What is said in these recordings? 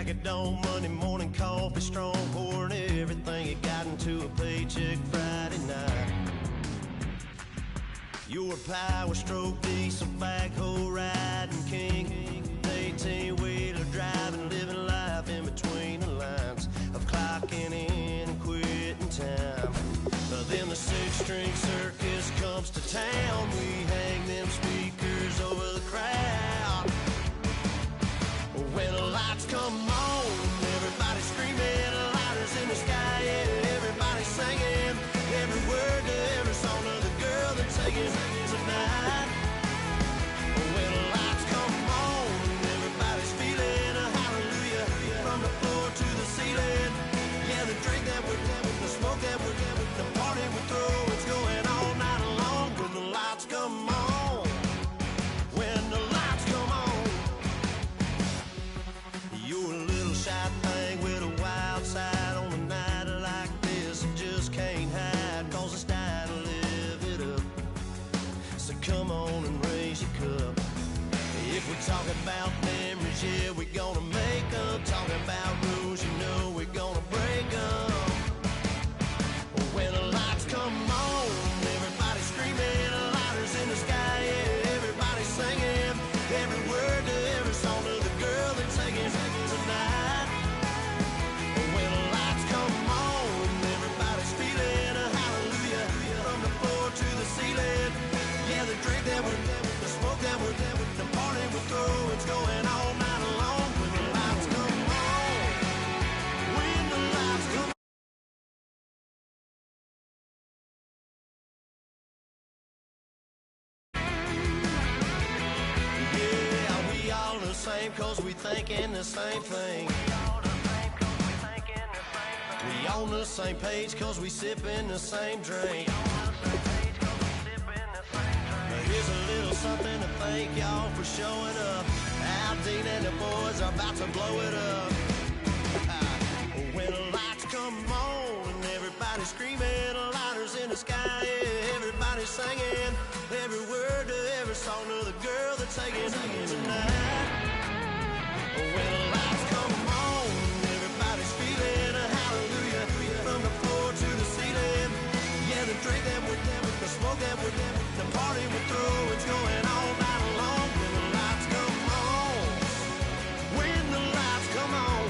crack of dawn, Monday morning coffee, strong pouring everything you got into a paycheck Friday night. You're a power stroke, diesel backhoe riding king, 18-wheeler driving, living life in between the lines of clocking in and quitting time. Then the six-string circus comes to town. We hang them speakers over the crowd. When the lights come on, everybody screaming, lighters in the sky, yeah, everybody singing every word to every song of the girl they're taking tonight. When the lights come on, everybody's feeling a hallelujah from the floor to the ceiling. Yeah, the drink that we're having, the smoke that we're having, the party we throw, it's going all night long. When the lights come on, when the lights come on, you're a little shy thing with a wild side on a night like this. You just can't hide, cause it's time to live it up. So come on and raise your cup. If we're talking about memories, yeah, we're gonna make them. Talking about rules, you know we're gonna break them. When the lights come on, everybody's screaming, lighters in the sky, yeah, everybody's singing every word to every song of the girl they're taking tonight. When the lights come on, everybody's feeling a hallelujah from the floor to the ceiling. Yeah, the drink that we're having, the smoke that we're having, the party we throw, it's going all night long. When the lights come on, when the lights come on. Yeah, we all the same cause we thinking the same thing. We on the same page cause we sipping the same drink. Here's a little something to thank y'all for showing up. Al Dean and the boys are about to blow it up. When the lights come on and everybody's screaming, lighters in the sky, yeah, everybody's singing every word to every song of the girl they're taking tonight. When the lights come on, everybody's feeling a hallelujah from the floor to the ceiling. Yeah, the drink that we're having, the smoke that we're having, the party we throw, it's going all night long. When the lights come on, when the lights come on,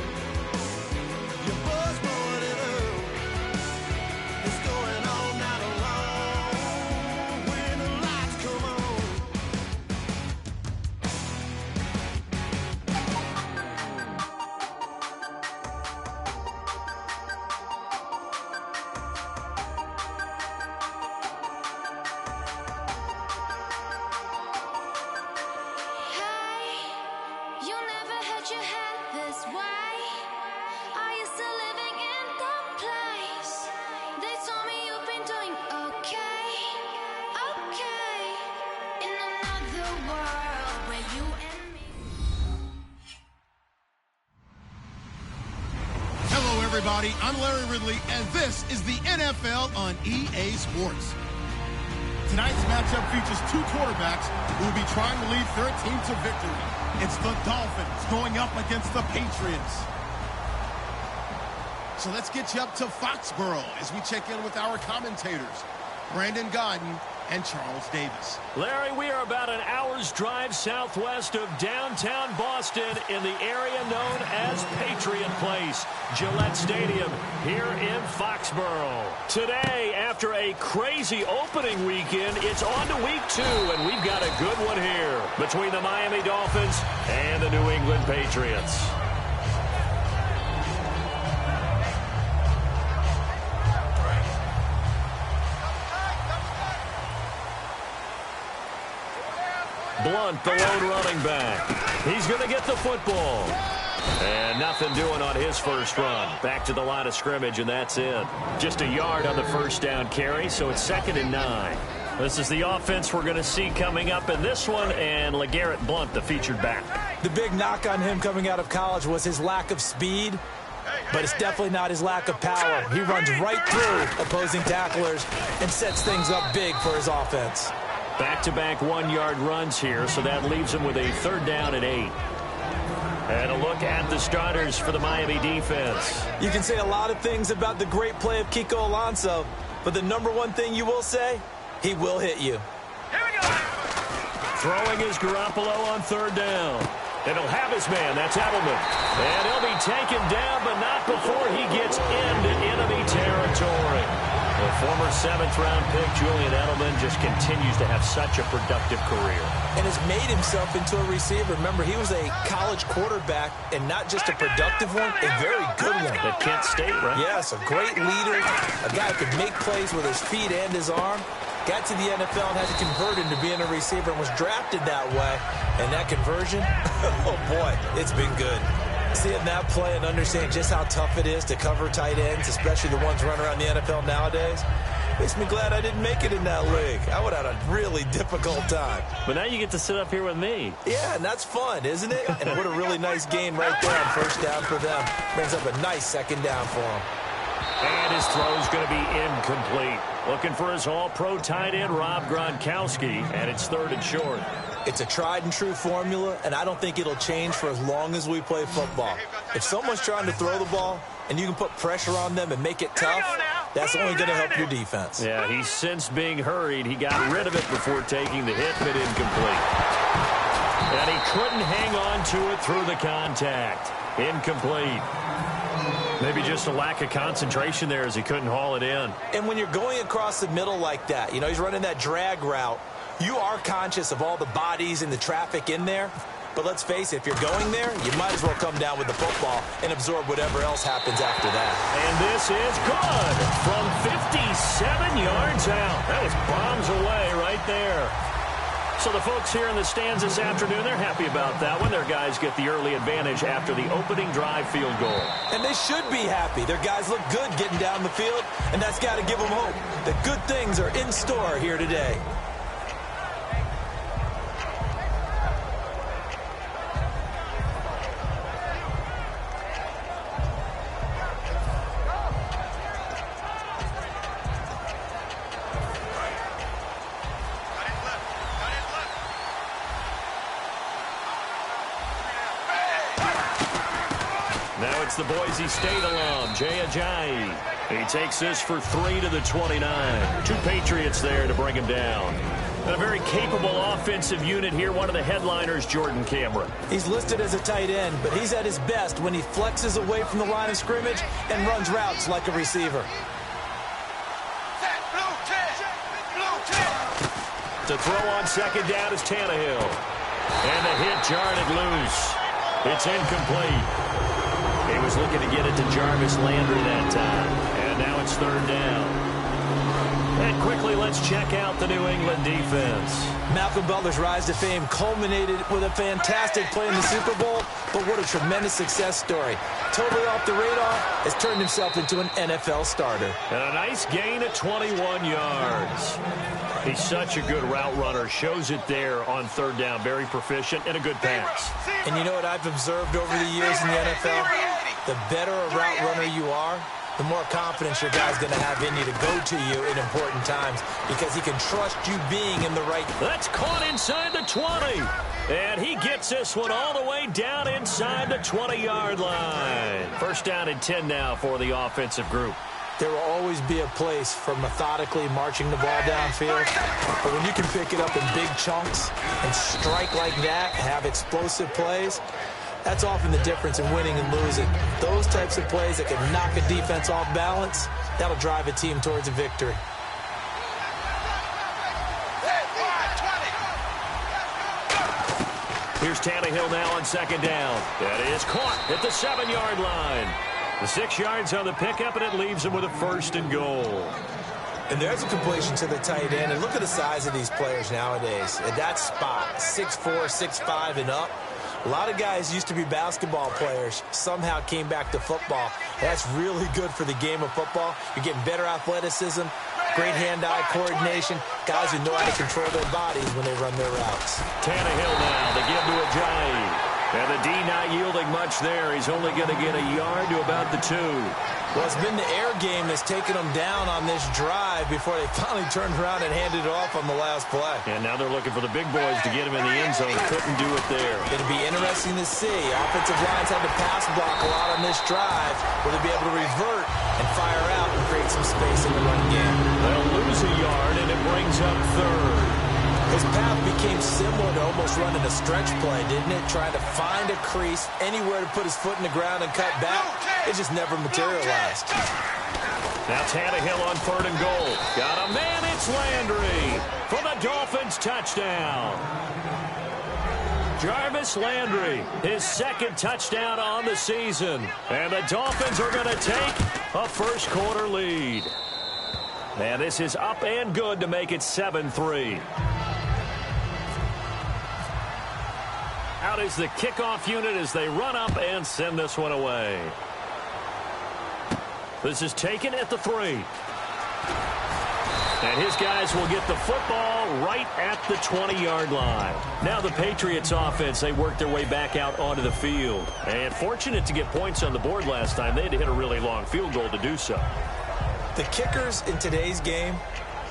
your buzz blowing it up, it's going all night long. When the lights come on. You never had your head this way. Are you still living in the place? They told me you've been doing okay, okay. In another world where you and me. Hello, everybody. I'm Larry Ridley, and this is the NFL on EA Sports. Tonight's matchup features two quarterbacks who will be trying to lead their team to victory. It's the Dolphins going up against the Patriots. So let's get you up to Foxborough as we check in with our commentators, Brandon Godden and Charles Davis. Larry, we are about an hour's drive southwest of downtown Boston in the area known as Patriot Place, Gillette Stadium here in Foxborough. Today, after a crazy opening weekend, it's on to week 2, and we've got a good one here between the Miami Dolphins and the New England Patriots. Blunt, the lone running back. He's going to get the football. And nothing doing on his first run. Back to the line of scrimmage, and that's it. Just a yard on the first down carry, so it's 2nd and 9. This is the offense we're going to see coming up in this one, and LeGarrette Blunt, the featured back. The big knock on him coming out of college was his lack of speed, but it's definitely not his lack of power. He runs right through opposing tacklers and sets things up big for his offense. Back-to-back 1-yard runs here, so that leaves him with a 3rd down and 8. And a look at the starters for the Miami defense. You can say a lot of things about the great play of Kiko Alonso, but the number one thing you will say, he will hit you. Here we go. Throwing is Garoppolo on third down. And he'll have his man. That's Edelman. And he'll be taken down, but not before he gets into enemy territory. The former 7th-round pick, Julian Edelman, just continues to have such a productive career. And has made himself into a receiver. Remember, he was a college quarterback, and not just a productive one, a very good one. At Kent State, right? Yes, a great leader, a guy who could make plays with his feet and his arm. Got to the NFL and had to convert into being a receiver and was drafted that way. And that conversion, oh boy, it's been good. Seeing that play and understanding just how tough it is to cover tight ends, especially the ones running around the NFL nowadays, makes me glad I didn't make it in that league. I would have had a really difficult time. But now you get to sit up here with me. Yeah, and that's fun, isn't it? And what a really nice game right there on first down for them. Brings up a nice second down for them. And his throw's going to be incomplete. Looking for his all-pro tight end, Rob Gronkowski, and it's 3rd and short. It's a tried-and-true formula, and I don't think it'll change for as long as we play football. If someone's trying to throw the ball and you can put pressure on them and make it tough, that's only going to help your defense. Yeah, he's since being hurried. He got rid of it before taking the hit, but incomplete. And he couldn't hang on to it through the contact. Incomplete. Maybe just a lack of concentration there as he couldn't haul it in. And when you're going across the middle like that, you know, he's running that drag route, you are conscious of all the bodies and the traffic in there. But let's face it, if you're going there, you might as well come down with the football and absorb whatever else happens after that. And this is good from 57 yards out. That was bombs away right there. So the folks here in the stands this afternoon, they're happy about that one. Their guys get the early advantage after the opening drive field goal. And they should be happy. Their guys look good getting down the field, and that's got to give them hope that good things are in store here today. Now it's the Boise State alum, Jay Ajayi. He takes this for 3 to the 29. 2 Patriots there to bring him down. And a very capable offensive unit here. One of the headliners, Jordan Cameron. He's listed as a tight end, but he's at his best when he flexes away from the line of scrimmage and runs routes like a receiver. To throw on second down is Tannehill. And the hit jarred it loose. It's incomplete. He was looking to get it to Jarvis Landry that time. And now it's 3rd down. And quickly, let's check out the New England defense. Malcolm Butler's rise to fame culminated with a fantastic play in the Super Bowl, but what a tremendous success story. Totally off the radar, has turned himself into an NFL starter. And a nice gain of 21 yards. He's such a good route runner. Shows it there on 3rd down. Very proficient and a good pass. And you know what I've observed over the years in the NFL? The better a route runner you are, the more confidence your guy's going to have in you to go to you in important times because he can trust you being in the right. That's caught inside the 20. And he gets this one all the way down inside the 20-yard line. 1st down and 10 now for the offensive group. There will always be a place for methodically marching the ball downfield. But when you can pick it up in big chunks and strike like that, have explosive plays, that's often the difference in winning and losing. Those types of plays that can knock a defense off balance, that'll drive a team towards a victory. Here's Tannehill now on 2nd down. That is caught at the 7-yard line. The 6 yards on the pickup, and it leaves him with a 1st and goal. And there's a completion to the tight end. And look at the size of these players nowadays. At that spot, 6'4", 6'5", and up. A lot of guys used to be basketball players, somehow came back to football. That's really good for the game of football. You're getting better athleticism, great hand-eye coordination, guys who know how to control their bodies when they run their routes. Tannehill now, the give to Ajayi. And the D not yielding much there. He's only going to get a yard to about the 2. Well, it's been the air game that's taken them down on this drive before they finally turned around and handed it off on the last play. And now they're looking for the big boys to get him in the end zone. Couldn't do it there. It'll be interesting to see. Offensive lines had to pass block a lot on this drive. Will they be able to revert and fire out and create some space in the run game? They'll lose a yard, and it brings up third. His path became similar to almost running a stretch play, didn't it? Trying to find a crease, anywhere to put his foot in the ground and cut back. It just never materialized. Now Tannehill on 3rd and goal. Got a man, it's Landry for the Dolphins touchdown. Jarvis Landry, his 2nd touchdown on the season. And the Dolphins are going to take a first quarter lead. And this is up and good to make it 7-3. Out is the kickoff unit as they run up and send this one away. This is taken at the 3. And his guys will get the football right at the 20-yard line. Now the Patriots offense, they work their way back out onto the field. And fortunate to get points on the board last time. They had to hit a really long field goal to do so. The kickers in today's game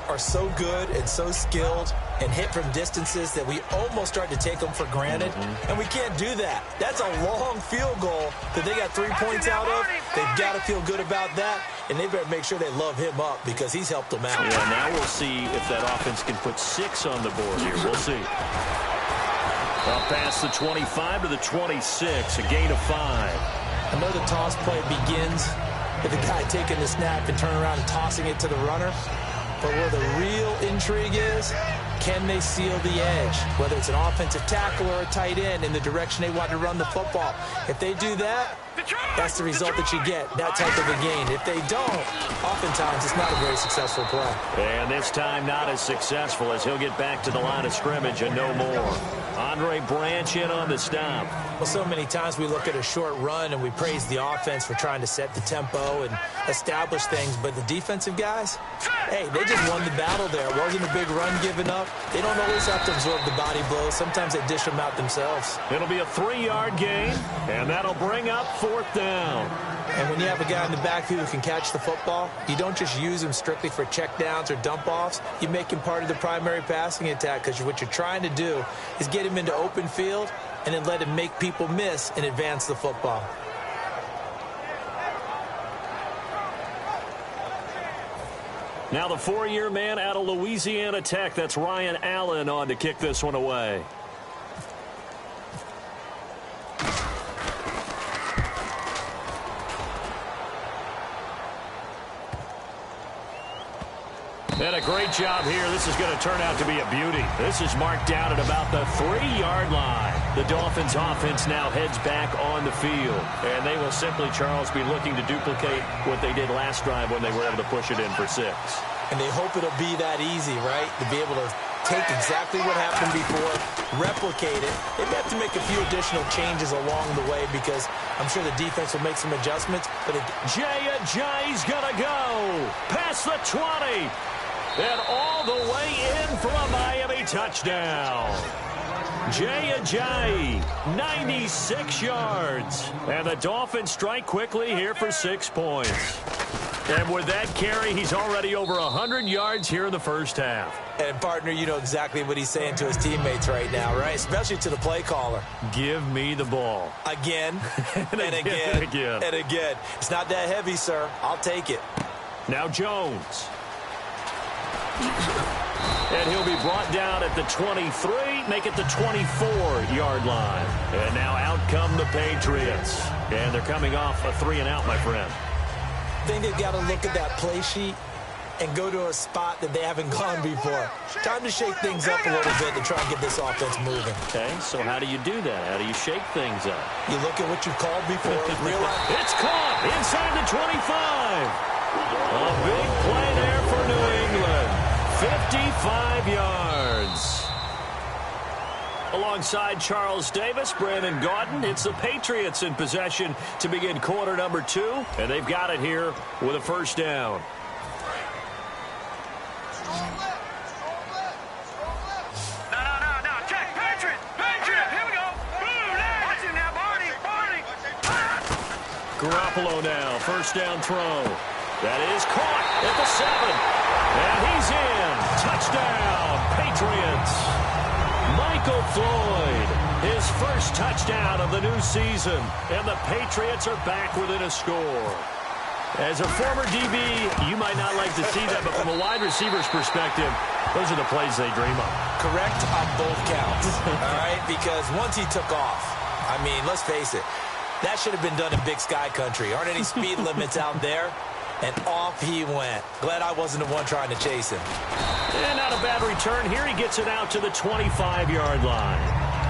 are so good and so skilled and hit from distances that we almost start to take them for granted. And we can't do that. That's a long field goal that they got 3 points out of. They've got to feel good about that, and they better make sure they love him up because he's helped them out. Yeah, now we'll see if that offense can put 6 on the board here. We'll see. Up past the 25 to the 26, a gain of 5. I know the toss play begins with the guy taking the snap and turning around and tossing it to the runner. But where the real intrigue is, can they seal the edge? Whether it's an offensive tackle or a tight end in the direction they want to run the football. If they do that, that's the result that you get, that type of a gain. If they don't, oftentimes it's not a very successful play. And this time not as successful as he'll get back to the line of scrimmage and no more. Andre Branch in on the stop. Well, so many times we look at a short run and we praise the offense for trying to set the tempo and establish things, but the defensive guys, hey, they just won the battle there. It wasn't a big run given up. They don't always have to absorb the body blows. Sometimes they dish them out themselves. It'll be a 3-yard gain, and that'll bring up 4th down. And when you have a guy in the backfield who can catch the football, you don't just use him strictly for checkdowns or dump-offs. You make him part of the primary passing attack because what you're trying to do is get him into open field and then let him make people miss and advance the football. Now the 4-year man out of Louisiana Tech, that's Ryan Allen on to kick this one away. And a great job here. This is going to turn out to be a beauty. This is marked out at about the 3-yard line. The Dolphins offense now heads back on the field. And they will simply, Charles, be looking to duplicate what they did last drive when they were able to push it in for 6. And they hope it'll be that easy, right? To be able to take exactly what happened before, replicate it. They have to make a few additional changes along the way because I'm sure the defense will make some adjustments. But Jay Ajayi's going to go past the 20. And all the way in for a Miami touchdown. Jay Ajayi, 96 yards. And the Dolphins strike quickly here for 6 points. And with that carry, he's already over 100 yards here in the first half. And, partner, you know exactly what he's saying to his teammates right now, right? Especially to the play caller. Give me the ball. Again, and again, and again. and again. It's not that heavy, sir. I'll take it. Now Jones. And he'll be brought down at the 23, make it the 24-yard line. And now out come the Patriots. And they're coming off a 3-and-out, my friend. I think they've got to look at that play sheet and go to a spot that they haven't gone before. Time to shake things up a little bit to try and get this offense moving. Okay, so how do you do that? How do you shake things up? You look at what you've called before. Realize it's caught inside the 25. A big play there for New England. 55 yards. Alongside Charles Davis, Brandon Gaudin, it's the Patriots in possession to begin quarter number 2. And they've got it here with a first down. No. Check. Patriot. Here we go. Boom. Watch him now, Barney. Garoppolo now, first down throw. That is caught at the 7. And he's in. Touchdown, Patriots. Michael Floyd, his first touchdown of the new season. And the Patriots are back within a score. As a former DB, you might not like to see that, but from a wide receiver's perspective, those are the plays they dream of. Correct on both counts, all right? Because once he took off, I mean, let's face it, that should have been done in Big Sky Country. Aren't any speed limits out there? And off he went. Glad I wasn't the one trying to chase him. And not a bad return. Here he gets it out to the 25-yard line.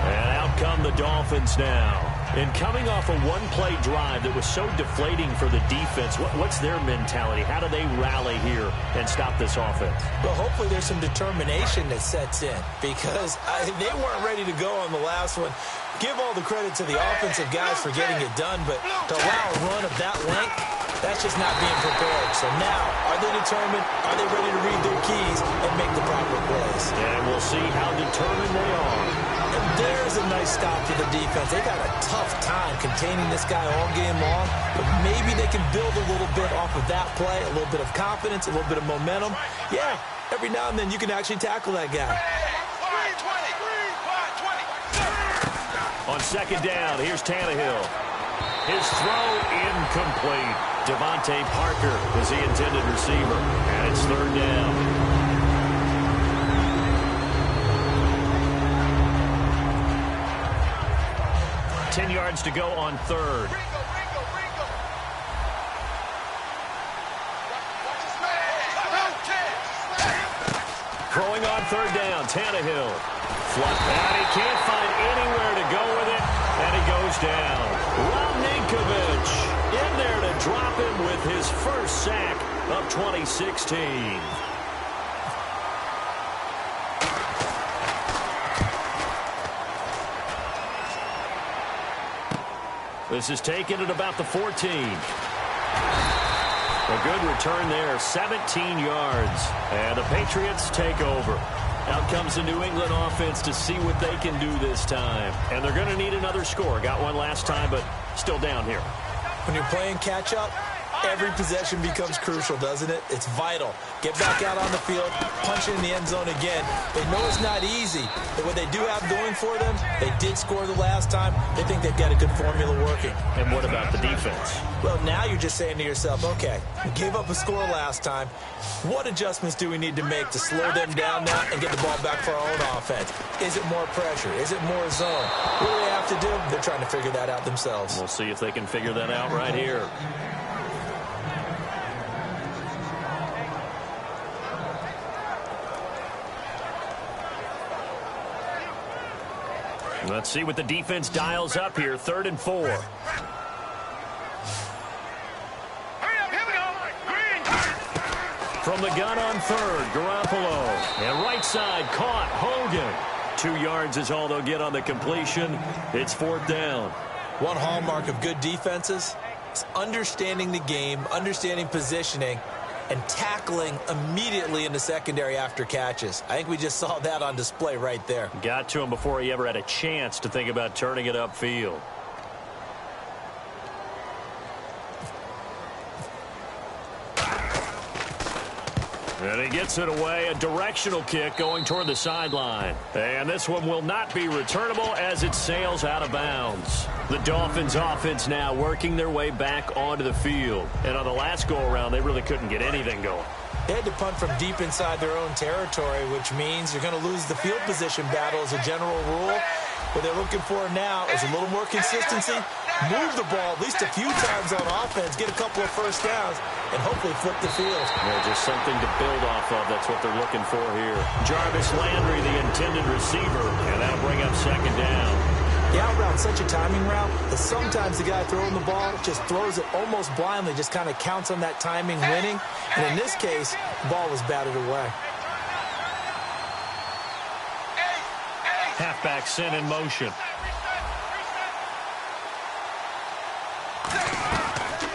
And out come the Dolphins now. And coming off a one-play drive that was so deflating for the defense, what's their mentality? How do they rally here and stop this offense? Well, hopefully there's some determination that sets in because they weren't ready to go on the last one. Give all the credit to the offensive guys for getting it done, but to allow a run of that length, that's just not being prepared. So now, are they determined? Are they ready to read their keys and make the proper plays? And we'll see how determined they are. And there's a nice stop for the defense. They got a tough time containing this guy all game long, but maybe they can build a little bit off of that play, a little bit of confidence, a little bit of momentum. Yeah, every now and then you can actually tackle that guy. On second down, here's Tannehill. His throw incomplete. Devontae Parker was the intended receiver, and it's third down. Ten yards to go on third. Throwing on third down, Tannehill. Fluff out, he can't find anywhere to go with it, and he goes down. Rob Ninkovich in there to drop him with his first sack of 2016. This is taken at about the 14. A good return there, 17 yards. And the Patriots take over. Out comes the New England offense to see what they can do this time. And they're going to need another score. Got one last time, but still down here. When you're playing catch-up, every possession becomes crucial, doesn't it? It's vital. Get back out on the field, punch it in the end zone again. They know it's not easy, but what they do have going for them, they did score the last time. They think they've got a good formula working. And what about the defense? Well, now you're just saying to yourself, okay, we gave up a score last time. What adjustments do we need to make to slow them down now and get the ball back for our own offense? Is it more pressure? Is it more zone? What do they have to do? They're trying to figure that out themselves. We'll see if they can figure that out right here. Let's see what the defense dials up here. 3rd and 4. From the gun on 3rd, Garoppolo. And right side, caught, Hogan. 2 yards is all they'll get on the completion. It's 4th down. One hallmark of good defenses is understanding the game, understanding positioning, and tackling immediately in the secondary after catches. I think we just saw that on display right there. Got to him before he ever had a chance to think about turning it upfield. And he gets it away, a directional kick going toward the sideline. And this one will not be returnable as it sails out of bounds. The Dolphins offense now working their way back onto the field. And on the last go-around, they really couldn't get anything going. They had to punt from deep inside their own territory, which means you're going to lose the field position battle as a general rule. What they're looking for now is a little more consistency, move the ball at least a few times on offense, get a couple of first downs, and hopefully flip the field. Yeah, just something to build off of. That's what they're looking for here. Jarvis Landry, the intended receiver, and that'll bring up 2nd down. The out route, such a timing route, that sometimes the guy throwing the ball just throws it almost blindly, just kind of counts on that timing winning. And in this case, the ball was batted away. Halfback sent in motion.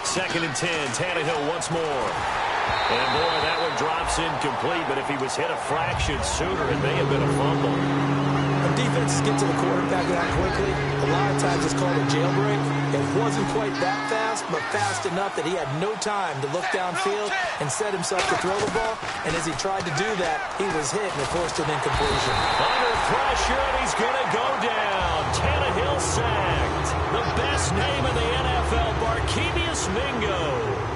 2nd and 10. Tannehill once more. And boy, that one drops incomplete, but if he was hit a fraction sooner, it may have been a fumble. When defenses get to the quarterback that quickly, a lot of times it's called a jailbreak. It wasn't quite that fast, but fast enough that he had no time to look downfield and set himself to throw the ball. And as he tried to do that, he was hit and it forced an incompletion. Under pressure, and he's going to go down. Tannehill sacked. The best name in the NFL, Barkevious Mingo.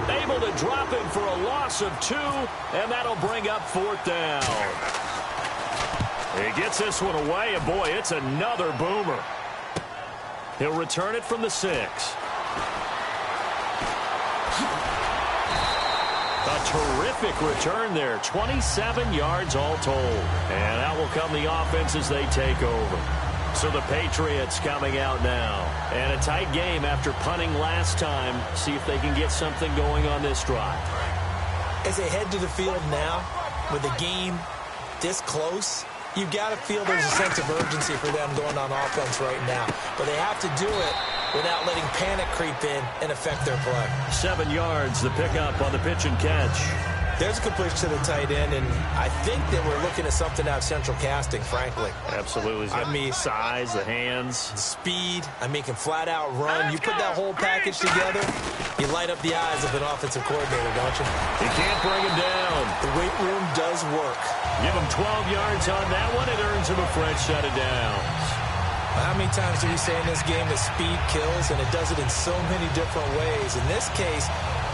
Able to drop him for a loss of 2, and that'll bring up 4th down. He gets this one away, and boy, it's another boomer. He'll return it from the 6. A terrific return there. 27 yards all told. And out will come the offense as they take over. So the Patriots coming out now. And a tight game after punting last time. See if they can get something going on this drive. As they head to the field now, with the game this close, you've got to feel there's a sense of urgency for them going on offense right now. But they have to do it without letting panic creep in and affect their play. 7 yards, the pickup on the pitch and catch. There's a completion to the tight end, and I think that we're looking at something out of central casting, frankly. Absolutely. I mean, size, the hands. Speed. I mean, can flat out run. You put that whole package together, you light up the eyes of an offensive coordinator, don't you? You can't bring him down. The weight room does work. Give him 12 yards on that one. It earns him a fresh set of downs. How many times do we say in this game that speed kills, and it does it in so many different ways? In this case,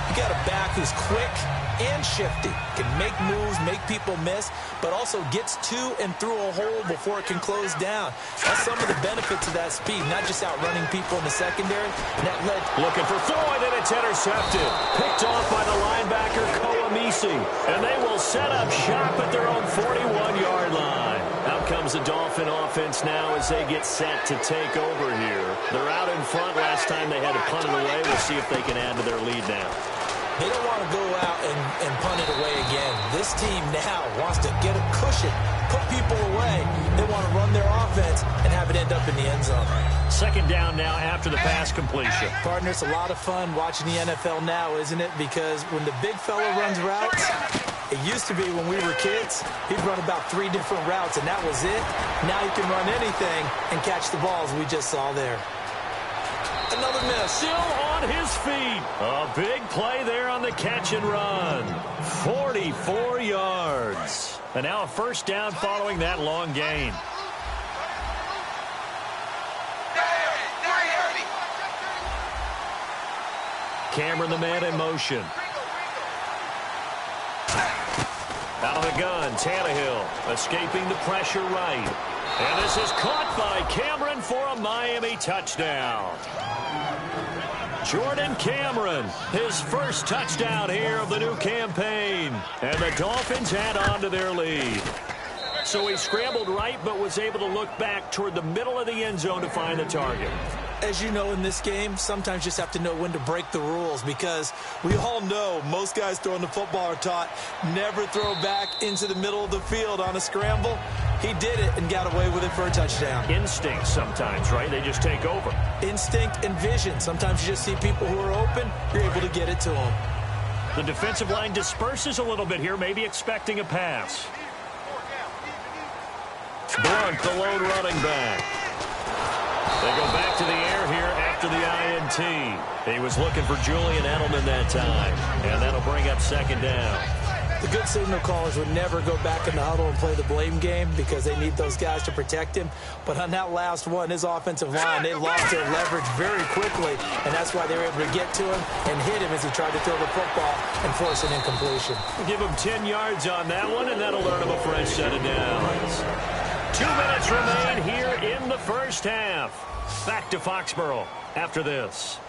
you got a back who's quick and shifty, can make moves, make people miss, but also gets to and through a hole before it can close down. That's some of the benefits of that speed, not just outrunning people in the secondary. And that led... Looking for Floyd, and it's intercepted. Picked off by the linebacker, Koamisi. And they will set up shop at their own 41-yard line. Out comes the Dolphin offense now as they get set to take over here. They're out in front. Last time they had to punt it away. We'll see if they can add to their lead now. They don't want to go out and punt it away again. This team now wants to get a cushion, put people away. They want to run their offense and have it end up in the end zone. 2nd down now after the pass completion. Partner, it's a lot of fun watching the NFL now, isn't it? Because when the big fella runs routes, it used to be when we were kids, he'd run about 3 different routes, and that was it. Now he can run anything and catch the balls we just saw there. Another miss. Still on his feet. A big play there on the catch and run. 44 yards. And now a 1st down following that long gain. Cameron, the man in motion. Out of the gun, Tannehill escaping the pressure right. And this is caught by Cameron for a Miami touchdown. Jordan Cameron, his first touchdown here of the new campaign. And the Dolphins add on to their lead. So he scrambled right, but was able to look back toward the middle of the end zone to find the target. As you know, in this game, sometimes you just have to know when to break the rules, because we all know most guys throwing the football are taught never throw back into the middle of the field on a scramble. He did it and got away with it for a touchdown. Instinct sometimes, right? They just take over. Instinct and vision. Sometimes you just see people who are open, you're able to get it to them. The defensive line disperses a little bit here, maybe expecting a pass. Blunt, the lone running back. They go back to the air here after the INT. He was looking for Julian Edelman that time, and that'll bring up 2nd down. The good signal callers would never go back in the huddle and play the blame game because they need those guys to protect him. But on that last one, his offensive line, they lost their leverage very quickly, and that's why they were able to get to him and hit him as he tried to throw the football and force an incompletion. Give him 10 yards on that one, and that'll earn him a fresh set of downs. 2 minutes remain here in the 1st half. Back to Foxborough after this.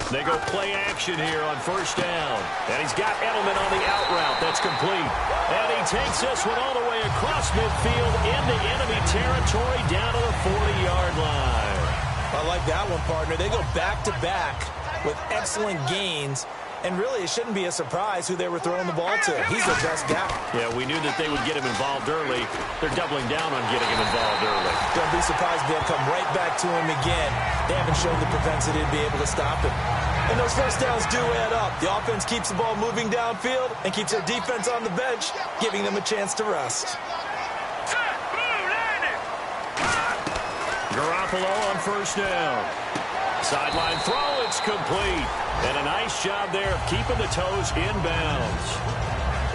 They go play action here on 1st down. And he's got Edelman on the out route. That's complete. And he takes this one all the way across midfield into enemy territory down to the 40-yard line. I like that one, partner. They go back-to-back with excellent gains. And really, it shouldn't be a surprise who they were throwing the ball to. He's their best guy. Yeah, we knew that they would get him involved early. They're doubling down on getting him involved early. Don't be surprised if they'll come right back to him again. They haven't shown the propensity to be able to stop him. And those 1st downs do add up. The offense keeps the ball moving downfield and keeps their defense on the bench, giving them a chance to rest. Garoppolo on first down. Sideline throw, it's complete. And a nice job there of keeping the toes in bounds.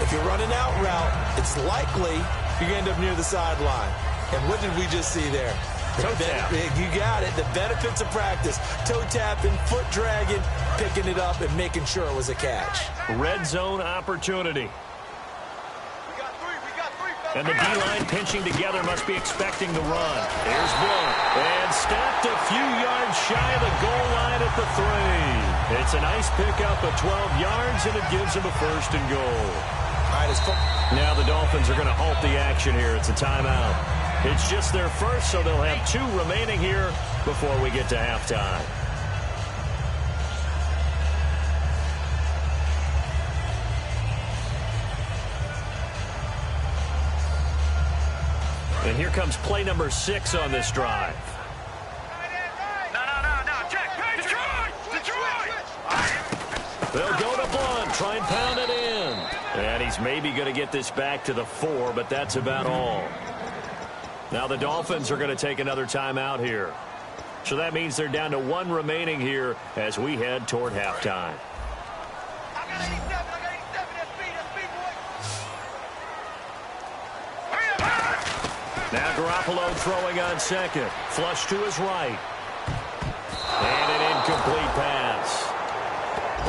If you're running out route, it's likely you're going to end up near the sideline. And what did we just see there? Toe tap. You got it. The benefits of practice. Toe tapping, foot dragging, picking it up, and making sure it was a catch. Red zone opportunity. And the D-line pinching together must be expecting the run. Here's Blunt. And stopped a few yards shy of the goal line at the 3. It's a nice pickup of 12 yards, and it gives him a first and goal. All right, now the Dolphins are going to halt the action here. It's a timeout. It's just their first, so they'll have 2 remaining here before we get to halftime. And here comes play number 6 on this drive. No. Check. Detroit. They'll go to Blunt, try and pound it in. And he's maybe going to get this back to the 4, but that's about all. Now the Dolphins are going to take another timeout here. So that means they're down to 1 remaining here as we head toward halftime. I got 87. That's speed, Now Garoppolo throwing on second. Flush to his right. And an incomplete pass.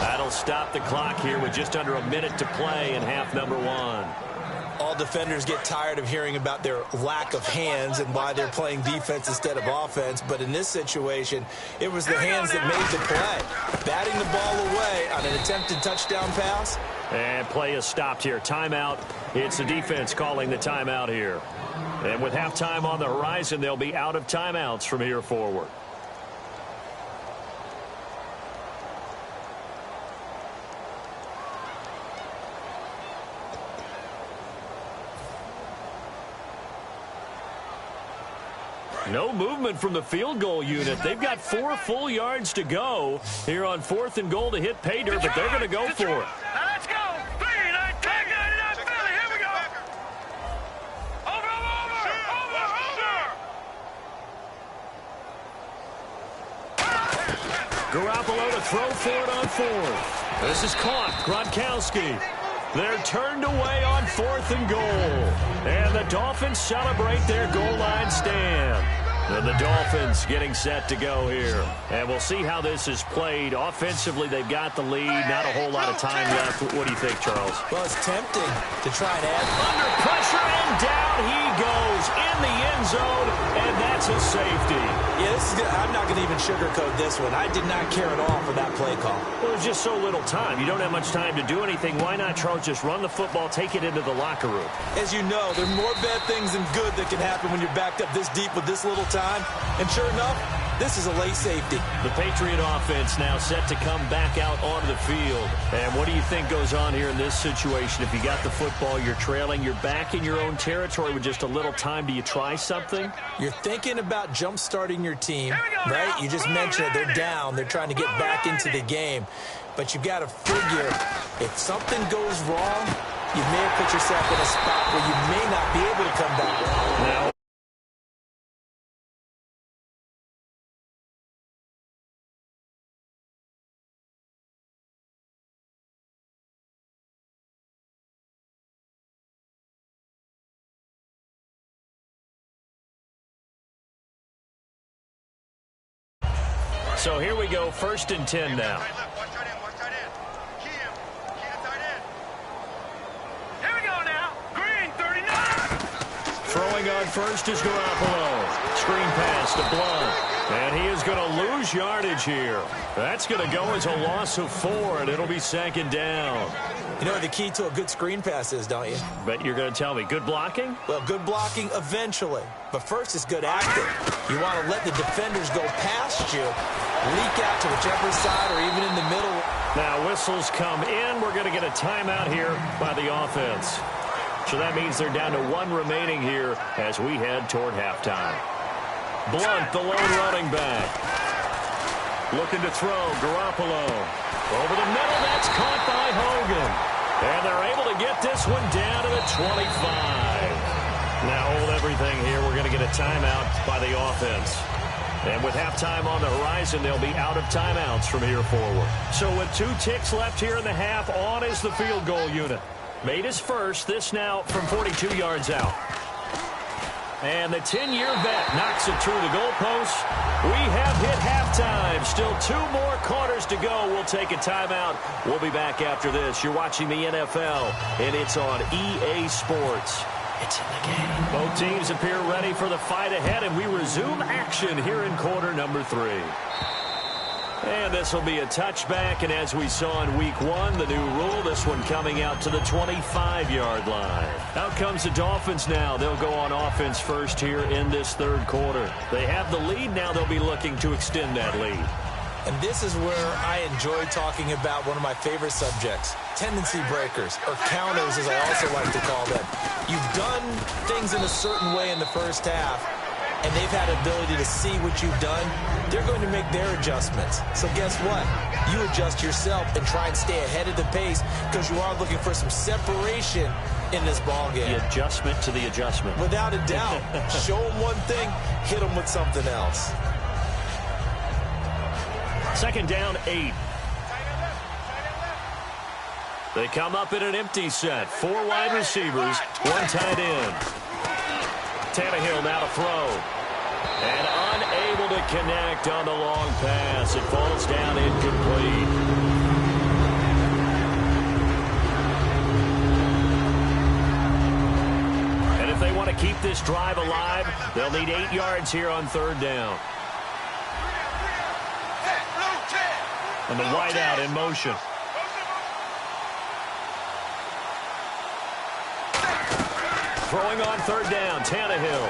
That'll stop the clock here with just under a minute to play in half number 1. All defenders get tired of hearing about their lack of hands and why they're playing defense instead of offense. But in this situation, it was the hands that made the play. Batting the ball away on an attempted touchdown pass. And play is stopped here. Timeout. It's the defense calling the timeout here. And with halftime on the horizon, they'll be out of timeouts from here forward. No movement from the field goal unit. They've got 4 full yards to go here on 4th and goal to hit pay dirt, but they're going to go for it. Now let's go. 3, 9, 10, 99, Philly. Here we go. Over. Garoppolo to throw for it on 4th. This is caught. Gronkowski. They're turned away on 4th and goal. And the Dolphins celebrate their goal line stand. And the Dolphins getting set to go here. And we'll see how this is played. Offensively, they've got the lead. Not a whole lot of time left. What do you think, Charles? Well, it's tempting to try and add. Under pressure, and down he goes in the end zone, and that's a safety. Yeah, this is good. I'm not going to even sugarcoat this one. I did not care at all for that play call. Well, there's just so little time. You don't have much time to do anything. Why not, Charles, just run the football, take it into the locker room? As you know, there are more bad things than good that can happen when you're backed up this deep with this little time. And sure enough, this is a late safety. The Patriot offense now set to come back out onto the field. And what do you think goes on here in this situation? If you got the football, you're trailing, you're back in your own territory with just a little time. Do you try something? You're thinking about jump-starting your team, right? You just mentioned it. They're down. They're trying to get back into the game. But you've got to figure, if something goes wrong, you may have put yourself in a spot where you may not be able to come back. Now, so here we go, 1st and 10 now. Watch tight end. Key to tight end. Here we go now. Green, 39. Throwing on first is Garoppolo. Screen pass to Blunt. And he is going to lose yardage here. That's going to go as a loss of 4, and it'll be 2nd down. You know what the key to a good screen pass is, don't you? Bet you're going to tell me. Good blocking? Well, good blocking eventually. But first is good acting. You want to let the defenders go past you, leak out to whichever side or even in the middle. Now whistles come in. We're going to get a timeout here by the offense. So that means they're down to 1 remaining here as we head toward halftime. Blunt, the lone running back. Looking to throw. Garoppolo. Over the middle. That's caught by Hogan. And they're able to get this one down to the 25. Now hold everything here. We're going to get a timeout by the offense. And with halftime on the horizon, they'll be out of timeouts from here forward. So with 2 ticks left here in the half, on is the field goal unit. Made his first, this now from 42 yards out. And the 10-year vet knocks it through the goalpost. We have hit halftime. Still 2 more quarters to go. We'll take a timeout. We'll be back after this. You're watching the NFL, and it's on EA Sports. It's in the game. Both teams appear ready for the fight ahead, and we resume action here in quarter number 3. And this will be a touchback, and as we saw in week 1, the new rule, this one coming out to the 25-yard line. Out comes the Dolphins now. They'll go on offense first here in this third quarter. They have the lead. Now they'll be looking to extend that lead. And this is where I enjoy talking about one of my favorite subjects, tendency breakers, or counters as I also like to call them. You've done things in a certain way in the first half, and they've had ability to see what you've done. They're going to make their adjustments. So guess what? You adjust yourself and try and stay ahead of the pace because you are looking for some separation in this ball game. The adjustment to the adjustment. Without a doubt. Show them one thing, hit them with something else. Second down, 8. They come up in an empty set. 4 wide receivers, 1 tight end. Tannehill now to throw. And unable to connect on the long pass. It falls down incomplete. And if they want to keep this drive alive, they'll need 8 yards here on third down. And the wideout in motion. Throwing on third down, Tannehill.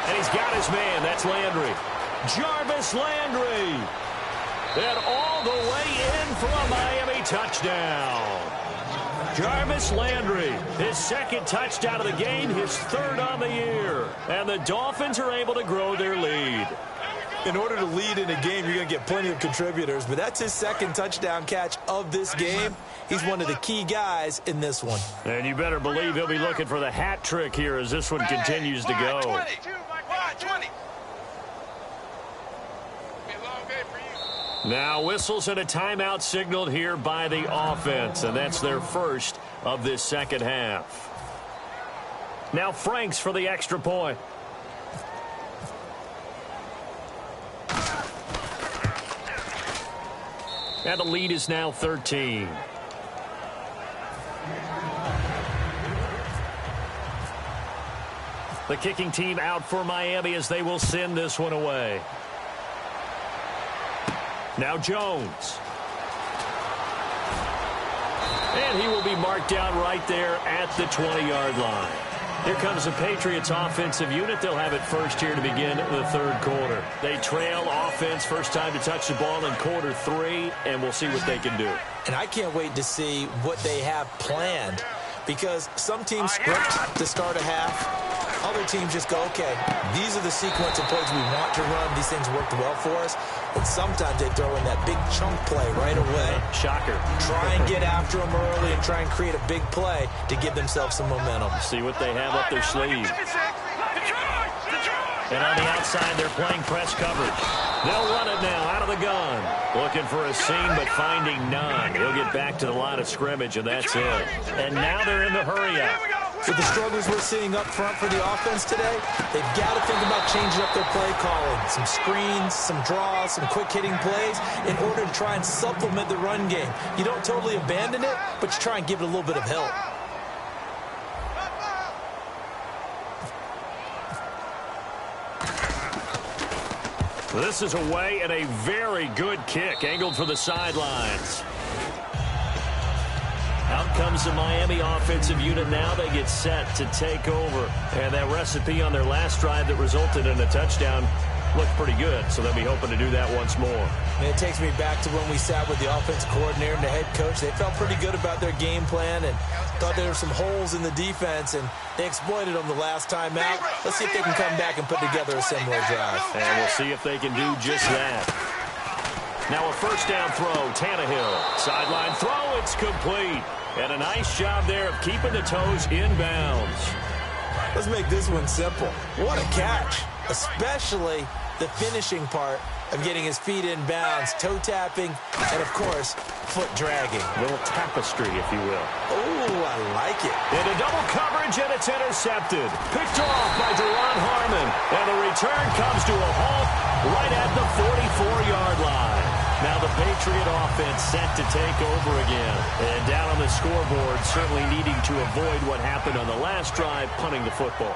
And he's got his man. That's Landry. Jarvis Landry. And all the way in for a Miami touchdown. Jarvis Landry, his second touchdown of the game, his third on the year. And the Dolphins are able to grow their lead. In order to lead in a game, you're going to get plenty of contributors, but that's his second touchdown catch of this game. He's one of the key guys in this one. And you better believe he'll be looking for the hat trick here as this one continues to go. 20. Now whistles and a timeout signaled here by the offense, and that's their first of this second half. Now Franks for the extra point. And the lead is now 13. The kicking team out for Miami as they will send this one away. Now Jones. And he will be marked down right there at the 20-yard line. Here comes the Patriots offensive unit. They'll have it first here to begin the third quarter. They trail offense, first time to touch the ball in quarter 3, and we'll see what they can do. And I can't wait to see what they have planned, because some teams script to start a half. Other teams just go, okay, these are the sequence of plays we want to run. These things worked well for us. And sometimes they throw in that big chunk play right away. Shocker. Try and get after them early and try and create a big play to give themselves some momentum. See what they have up their sleeve. And on the outside, they're playing press coverage. They'll run it now out of the gun. Looking for a seam, but finding none. He'll get back to the line of scrimmage, and that's it. And now they're in the hurry-up. With the struggles we're seeing up front for the offense today, they've got to think about changing up their play calling. Some screens, some draws, some quick-hitting plays in order to try and supplement the run game. You don't totally abandon it, but you try and give it a little bit of help. This is away and a very good kick, angled for the sidelines. Out comes the Miami offensive unit now. They get set to take over. And that recipe on their last drive that resulted in a touchdown looked pretty good, so they'll be hoping to do that once more. And it takes me back to when we sat with the offensive coordinator and the head coach. They felt pretty good about their game plan and thought there were some holes in the defense, and they exploited them the last time out. Let's see if they can come back and put together a similar drive. And we'll see if they can do just that. Now a first down throw, Tannehill. Sideline throw, it's complete. And a nice job there of keeping the toes inbounds. Let's make this one simple. What a catch, especially the finishing part of getting his feet in bounds, toe tapping, and, of course, foot dragging. A little tapestry, if you will. Oh, I like it. Into double coverage, and it's intercepted. Picked off by Deron Harmon. And the return comes to a halt right at the 44-yard line. Now the Patriot offense set to take over again. And down on the scoreboard, certainly needing to avoid what happened on the last drive, punting the football.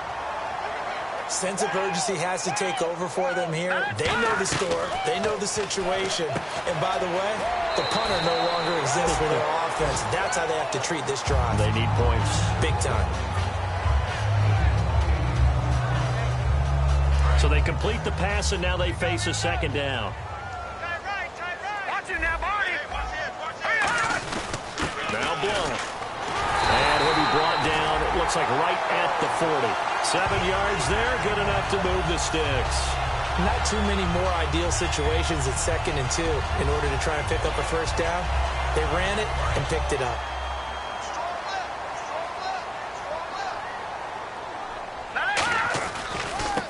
Sense of urgency has to take over for them here. They know the score. They know the situation. And by the way, the punter no longer exists for their offense. That's how they have to treat this drive. They need points. Big time. So they complete the pass, and now they face a second down. Watch it now, Barney. Now Blunt. And he'll be brought down, it looks like right at the 40. 7 yards there, good enough to move the sticks. Not too many more ideal situations at 2nd and 2 in order to try and pick up a first down. They ran it and picked it up.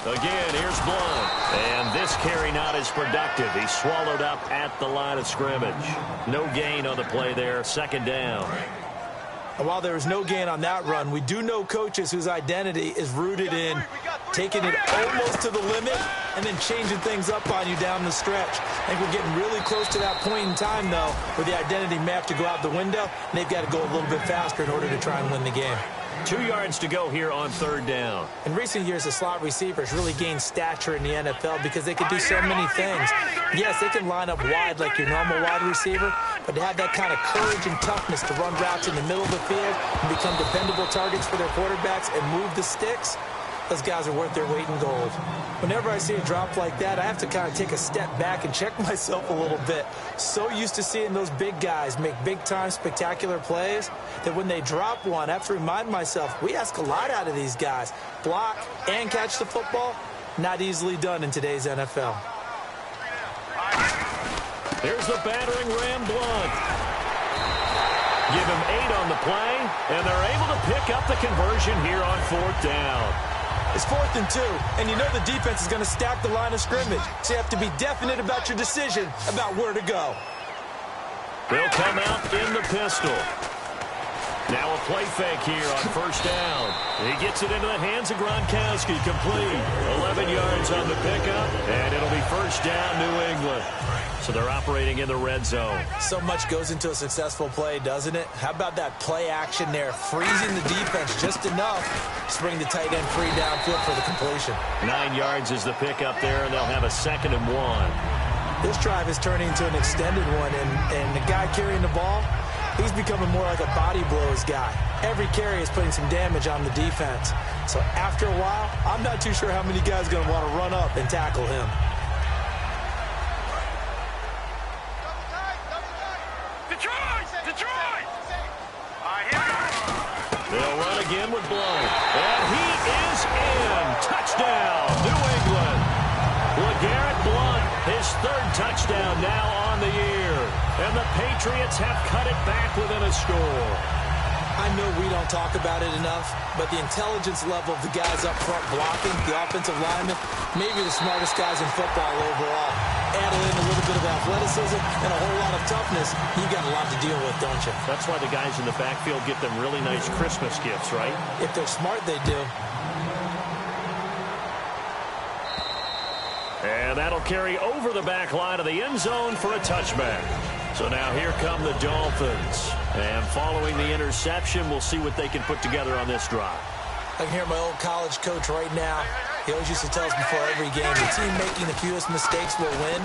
Again, here's Blunt. And this carry not as productive. He's swallowed up at the line of scrimmage. No gain on the play there, second down. And while there was no gain on that run, we do know coaches whose identity is rooted in taking it almost to the limit and then changing things up on you down the stretch. I think we're getting really close to that point in time, though, where the identity may have to go out the window, and they've got to go a little bit faster in order to try and win the game. 2 yards to go here on third down. In recent years, the slot receivers really gained stature in the NFL because they can do so many things. Yes, they can line up wide like your normal wide receiver, but to have that kind of courage and toughness to run routes in the middle of the field and become dependable targets for their quarterbacks and move the sticks, those guys are worth their weight in gold. Whenever I see a drop like that, I have to kind of take a step back and check myself a little bit. So used to seeing those big guys make big-time spectacular plays that when they drop one, I have to remind myself, we ask a lot out of these guys. Block and catch the football, not easily done in today's NFL. Here's the battering Ram Blunt. Give him 8 on the play, and they're able to pick up the conversion here on fourth down. It's 4th and 2, and you know the defense is going to stack the line of scrimmage, so you have to be definite about your decision about where to go. They'll come out in the pistol. Now a play fake here on first down. He gets it into the hands of Gronkowski, complete. 11 yards on the pickup, and it'll be first down, New England. So they're operating in the red zone. So much goes into a successful play, doesn't it? How about that play action there, freezing the defense just enough to bring the tight end free downfield for the completion. 9 yards is the pickup there, and they'll have a 2nd and 1. This drive is turning into an extended one, and the guy carrying the ball, he's becoming more like a body blows guy. Every carry is putting some damage on the defense. So after a while, I'm not too sure how many guys are going to want to run up and tackle him. Detroit! They'll run again with Blunt. And he is in. Touchdown, New England. LeGarrette Blunt, his 3rd touchdown now on the year. And the Patriots have cut it back within a score. I know we don't talk about it enough, but the intelligence level of the guys up front blocking, the offensive linemen, maybe the smartest guys in football overall. Add in a little bit of athleticism and a whole lot of toughness, you got a lot to deal with, don't you? That's why the guys in the backfield get them really nice Christmas gifts, right? If they're smart, they do. And that'll carry over the back line of the end zone for a touchback. So now here come the Dolphins. And following the interception, we'll see what they can put together on this drive. I can hear my old college coach right now. He always used to tell us before every game, the team making the fewest mistakes will win.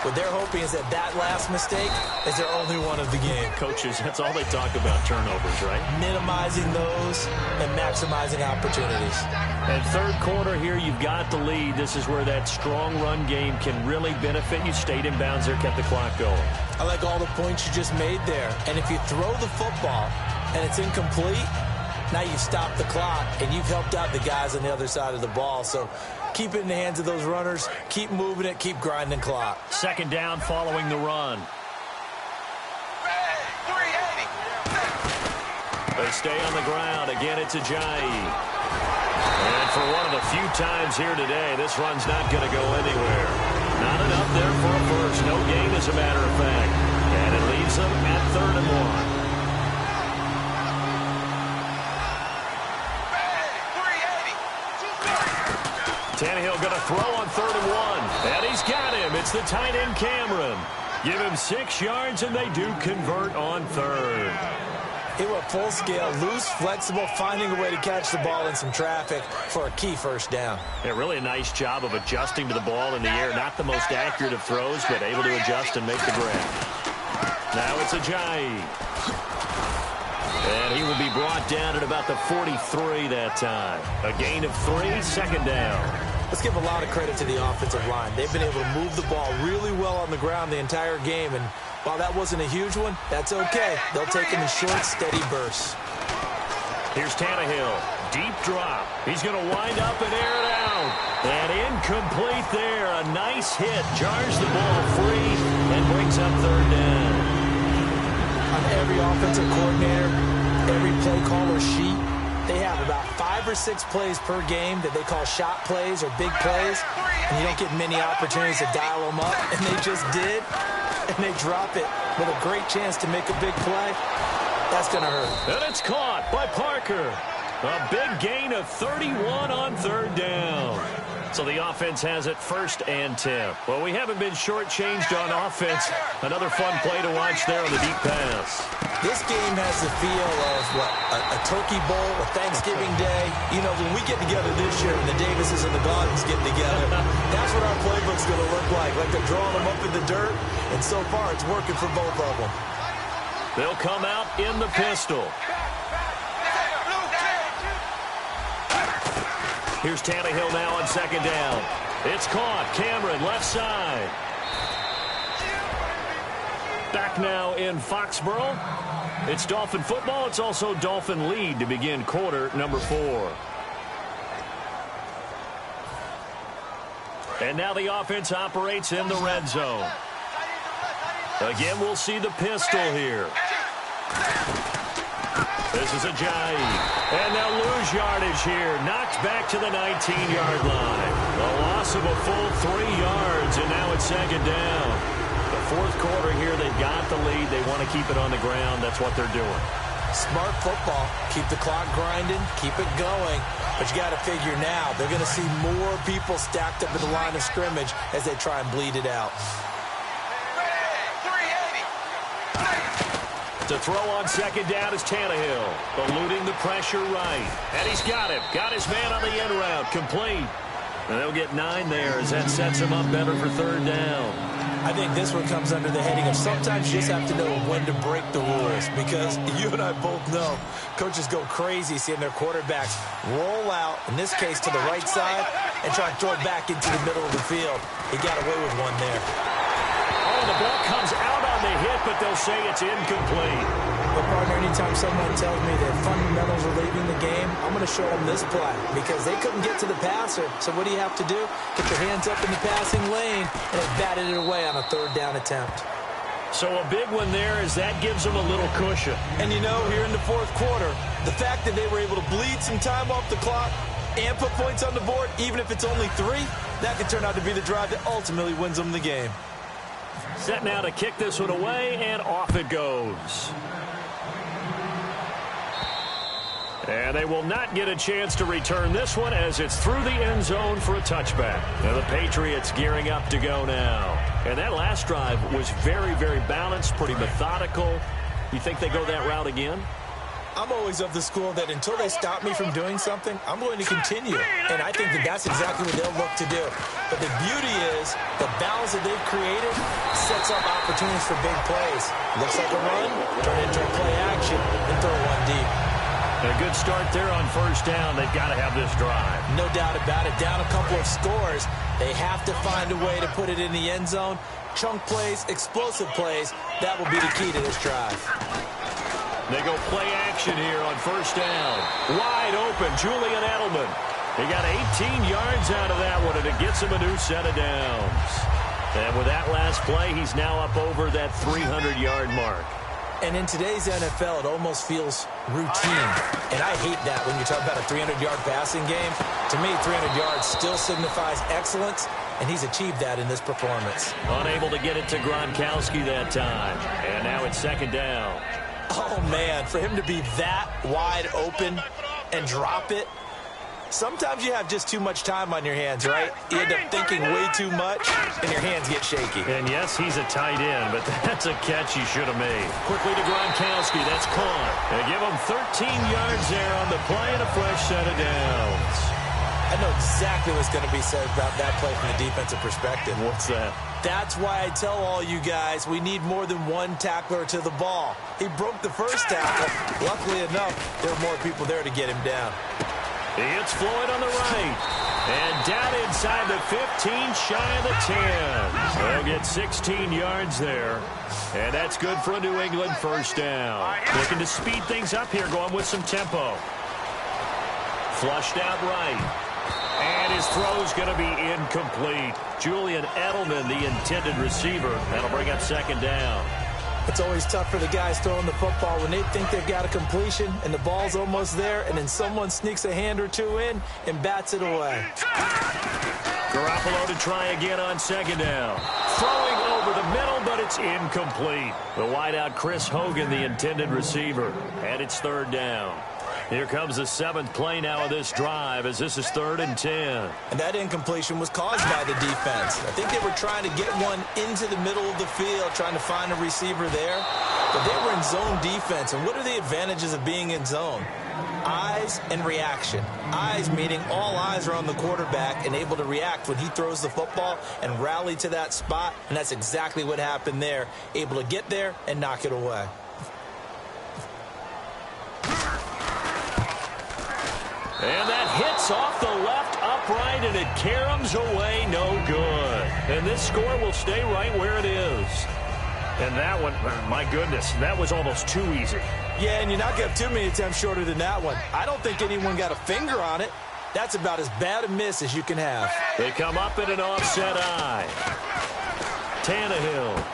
What they're hoping is that last mistake is their only one of the game. Coaches, that's all they talk about, turnovers, right? Minimizing those and maximizing opportunities. And third quarter here, you've got the lead. This is where that strong run game can really benefit you. Stayed in bounds there, kept the clock going. I like all the points you just made there. And if you throw the football and it's incomplete, now you've stopped the clock and you've helped out the guys on the other side of the ball. So keep it in the hands of those runners. Keep moving it. Keep grinding clock. Second down following the run. They stay on the ground. Again, it's Ajayi. And for one of the few times here today. This run's not going to go anywhere. Not enough there for a first. No gain, as a matter of fact. And it leaves them at 3rd and 1. Tannehill going to throw on 3rd and 1. And he's got him. It's the tight end, Cameron. Give him 6 yards, and they do convert on 3rd. He went full scale, loose, flexible, finding a way to catch the ball in some traffic for a key first down. Yeah, really a nice job of adjusting to the ball in the air. Not the most accurate of throws, but able to adjust and make the grab. Now it's Ajayi. And he will be brought down at about the 43 that time. A gain of 3, 2nd down. Let's give a lot of credit to the offensive line. They've been able to move the ball really well on the ground the entire game, and while that wasn't a huge one, that's okay. They'll take in the short, steady bursts. Here's Tannehill. Deep drop. He's going to wind up and air it out. And incomplete there. A nice hit. Jars the ball free and brings up 3rd down. On every offensive coordinator, every play caller sheet, they have about 5 or 6 plays per game that they call shot plays or big plays, and you don't get many opportunities to dial them up, and they just did, and they drop it with a great chance to make a big play. That's going to hurt. And it's caught by Parker. A big gain of 31 on 3rd down. So the offense has it 1st and 10. Well, we haven't been shortchanged on offense. Another fun play to watch there on the deep pass. This game has the feel of, a Turkey Bowl, a Thanksgiving Day. You know, when we get together this year and the Davises and the Gaudens get together, that's what our playbook's going to look like. Like they're drawing them up in the dirt, and so far it's working for both of them. They'll come out in the pistol. Here's Tannehill now on 2nd down. It's caught. Cameron, left side. Back now in Foxborough. It's Dolphin football. It's also Dolphin lead to begin quarter number 4. And now the offense operates in the red zone. Again, we'll see the pistol here. This is Ajayi. And they'll lose yardage here. Knocked back to the 19-yard line. A loss of a full 3 yards, and now it's 2nd down. The 4th quarter here, they've got the lead. They want to keep it on the ground. That's what they're doing. Smart football. Keep the clock grinding. Keep it going. But you got to figure now, they're going to see more people stacked up at the line of scrimmage as they try and bleed it out. To throw on 2nd down is Tannehill, eluding the pressure right. And he's got him. Got his man on the end route. Complete. And they'll get 9 there as that sets him up better for 3rd down. I think this one comes under the heading of sometimes you just have to know when to break the rules, because you and I both know coaches go crazy seeing their quarterbacks roll out, in this case to the right side, and try to throw it back into the middle of the field. He got away with one there. Oh, the ball comes out on the hit, but they'll say it's incomplete. But, partner, anytime someone tells me that fundamentals are leaving the game, I'm going to show them this play because they couldn't get to the passer. So what do you have to do? Get your hands up in the passing lane, and they batted it away on a 3rd down attempt. So a big one there as that gives them a little cushion. And, you know, here in the 4th quarter, the fact that they were able to bleed some time off the clock and put points on the board, even if it's only 3, that could turn out to be the drive that ultimately wins them the game. Set now to kick this one away, and off it goes. And they will not get a chance to return this one as it's through the end zone for a touchback. And the Patriots gearing up to go now. And that last drive was very, very balanced, pretty methodical. You think they go that route again? I'm always of the school that until they stop me from doing something, I'm going to continue. And I think that that's exactly what they'll look to do. But the beauty is the balance that they've created sets up opportunities for big plays. Looks like a run, turn it into a play action, and throw one deep. A good start there on 1st down. They've got to have this drive. No doubt about it. Down a couple of scores. They have to find a way to put it in the end zone. Chunk plays, explosive plays. That will be the key to this drive. They go play action here on 1st down. Wide open, Julian Edelman. He got 18 yards out of that one, and it gets him a new set of downs. And with that last play, he's now up over that 300-yard mark. And in today's NFL, it almost feels routine. And I hate that when you talk about a 300-yard passing game. To me, 300 yards still signifies excellence, and he's achieved that in this performance. Unable to get it to Gronkowski that time. And now it's second down. Oh, man, for him to be that wide open and drop it. Sometimes you have just too much time on your hands, right? You end up thinking way too much, and your hands get shaky. And yes, he's a tight end, but that's a catch he should have made. Quickly to Gronkowski. That's caught. They give him 13 yards there on the play and a fresh set of downs. I know exactly what's going to be said about that play from the defensive perspective. What's that? That's why I tell all you guys we need more than one tackler to the ball. He broke the first tackle. Luckily enough, there were more people there to get him down. He hits Floyd on the right. And down inside the 15, shy of the 10. They'll get 16 yards there. And that's good for a New England first down. Looking to speed things up here, going with some tempo. Flushed out right. And his throw's going to be incomplete. Julian Edelman, the intended receiver. That'll bring up second down. It's always tough for the guys throwing the football when they think they've got a completion and the ball's almost there, and then someone sneaks a hand or two in and bats it away. Garoppolo to try again on second down. Throwing over the middle, but it's incomplete. The wideout Chris Hogan, the intended receiver. And it's third down. Here comes the seventh play now of this drive as this is 3rd and 10. And that incompletion was caused by the defense. I think they were trying to get one into the middle of the field, trying to find a receiver there. But they were in zone defense. And what are the advantages of being in zone? Eyes and reaction. Eyes meaning all eyes are on the quarterback and able to react when he throws the football and rally to that spot. And that's exactly what happened there. Able to get there and knock it away. And that hits off the left upright, and it caroms away, no good. And this score will stay right where it is. And that one, my goodness, that was almost too easy. Yeah, and you're not going to have too many attempts shorter than that one. I don't think anyone got a finger on it. That's about as bad a miss as you can have. They come up in an offset eye. Tannehill.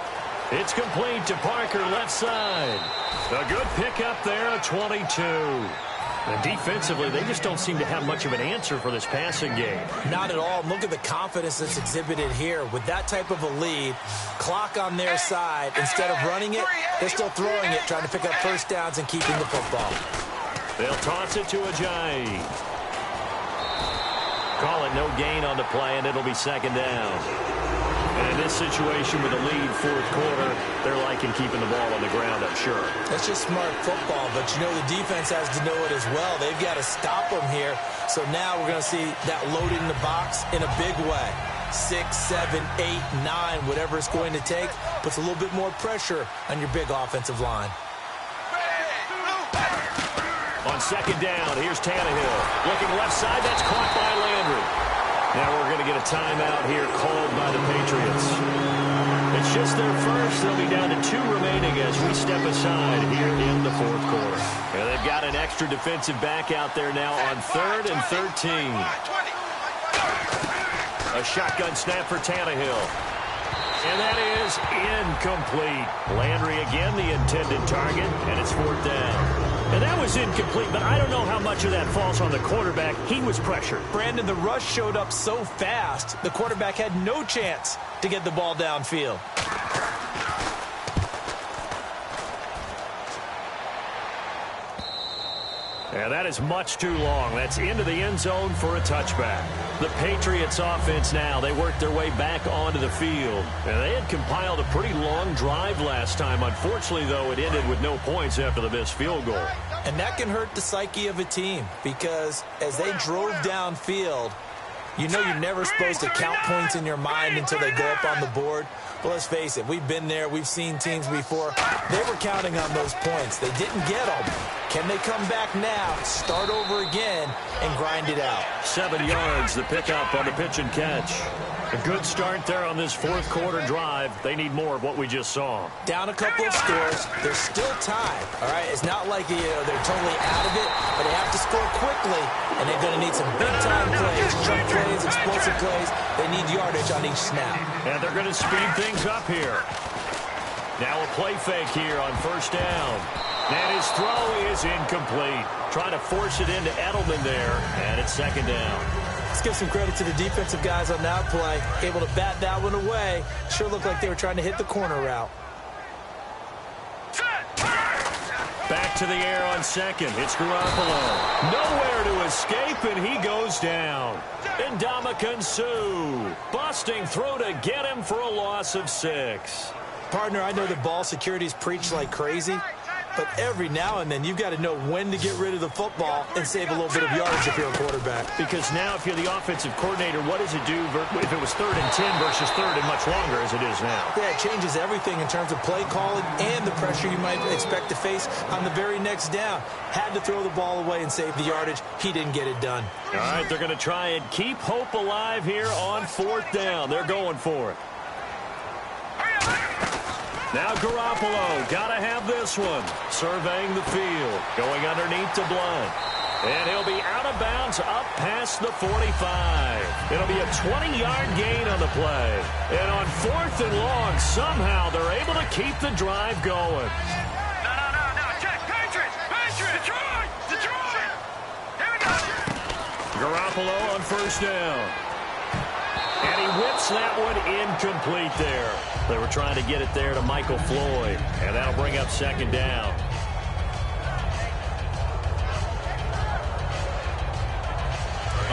It's complete to Parker, left side. A good pickup there, a 22. And defensively, they just don't seem to have much of an answer for this passing game. Not at all. Look at the confidence that's exhibited here. With that type of a lead, clock on their side, instead of running it, they're still throwing it, trying to pick up first downs and keeping the football. They'll toss it to Ajayi. Call it no gain on the play, and it'll be second down. And in this situation with a lead, fourth quarter, they're liking keeping the ball on the ground, I'm sure. That's just smart football, but you know the defense has to know it as well. They've got to stop them here. So now we're going to see that loading the box in a big way. 6, 7, 8, 9, whatever it's going to take, puts a little bit more pressure on your big offensive line. On second down, here's Tannehill. Looking left side, that's caught by Landry. Now we're going to get a timeout here called by the Patriots. It's just their first. They'll be down to 2 remaining as we step aside here in the fourth quarter. And they've got an extra defensive back out there now on 3rd and 13. A shotgun snap for Tannehill. And that is incomplete. Landry again, the intended target, and it's 4th down. And that was incomplete, but I don't know how much of that falls on the quarterback. He was pressured. Brandon, the rush showed up so fast, the quarterback had no chance to get the ball downfield. And that is much too long. That's into the end zone for a touchback. The Patriots offense now, they worked their way back onto the field. And they had compiled a pretty long drive last time. Unfortunately, though, it ended with no points after the missed field goal. And that can hurt the psyche of a team because as they drove downfield, you know you're never supposed to count points in your mind until they go up on the board. Well, let's face it, we've been there. We've seen teams before. They were counting on those points. They didn't get them. Can they come back now, start over again, and grind it out? 7 yards, the pickup on the pitch and catch. A good start there on this fourth quarter drive. They need more of what we just saw. Down a couple of scores. They're still tied, all right? It's not like they're totally out of it, but they have to score quickly, and they're going to need some big-time plays, jump plays, explosive plays. They need yardage on each snap. And they're going to speed things up here. Now a play fake here on first down. And his throw is incomplete. Trying to force it into Edelman there, and it's second down. Let's give some credit to the defensive guys on that play. Able to bat that one away. Sure looked like they were trying to hit the corner route. Back to the air on second. It's Garoppolo. Nowhere to escape, and he goes down. Ndamukong Suh busting through to get him for a loss of 6. Partner, I know the ball security's preached like crazy, but every now and then you've got to know when to get rid of the football and save a little bit of yardage if you're a quarterback. Because now if you're the offensive coordinator, what does it do if it was 3rd and 10 versus 3rd and much longer as it is now? Yeah, it changes everything in terms of play calling and the pressure you might expect to face on the very next down. Had to throw the ball away and save the yardage. He didn't get it done. All right, they're going to try and keep hope alive here on 4th down. They're going for it. Now Garoppolo, got to have this one. Surveying the field, going underneath to Blunt. And he'll be out of bounds up past the 45. It'll be a 20-yard gain on the play. And on 4th and long, somehow they're able to keep the drive going. No. Check. Patriots. Detroit. Here we go. Garoppolo on first down. And he whips that one incomplete there. They were trying to get it there to Michael Floyd. And that'll bring up second down.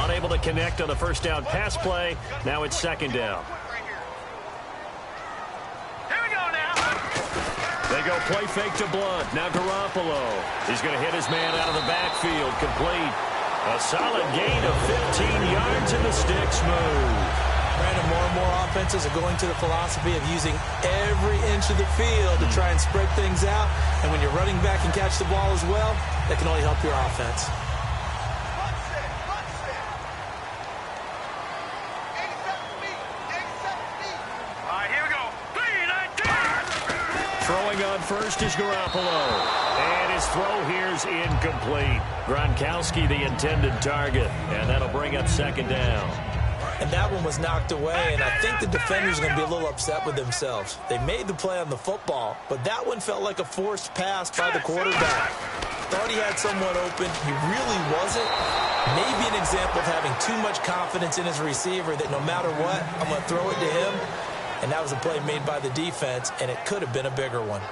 Unable to connect on the first down pass play. Now it's second down. Here we go now. They go play fake to Blunt. Now Garoppolo. He's going to hit his man out of the backfield. Complete. A solid gain of 15 yards in the sticks move. Brandon, more and more offenses are going to the philosophy of using every inch of the field to try and spread things out. And when you're running back and catch the ball as well, that can only help your offense. All right, here we go. 3-19. Throwing on first is Garoppolo. And his throw here's incomplete. Gronkowski the intended target. And that'll bring up second down. And that one was knocked away, and I think the defenders are going to be a little upset with themselves. They made the play on the football, but that one felt like a forced pass by the quarterback. Thought he had someone open. He really wasn't. Maybe an example of having too much confidence in his receiver that no matter what, I'm going to throw it to him. And that was a play made by the defense, and it could have been a bigger one.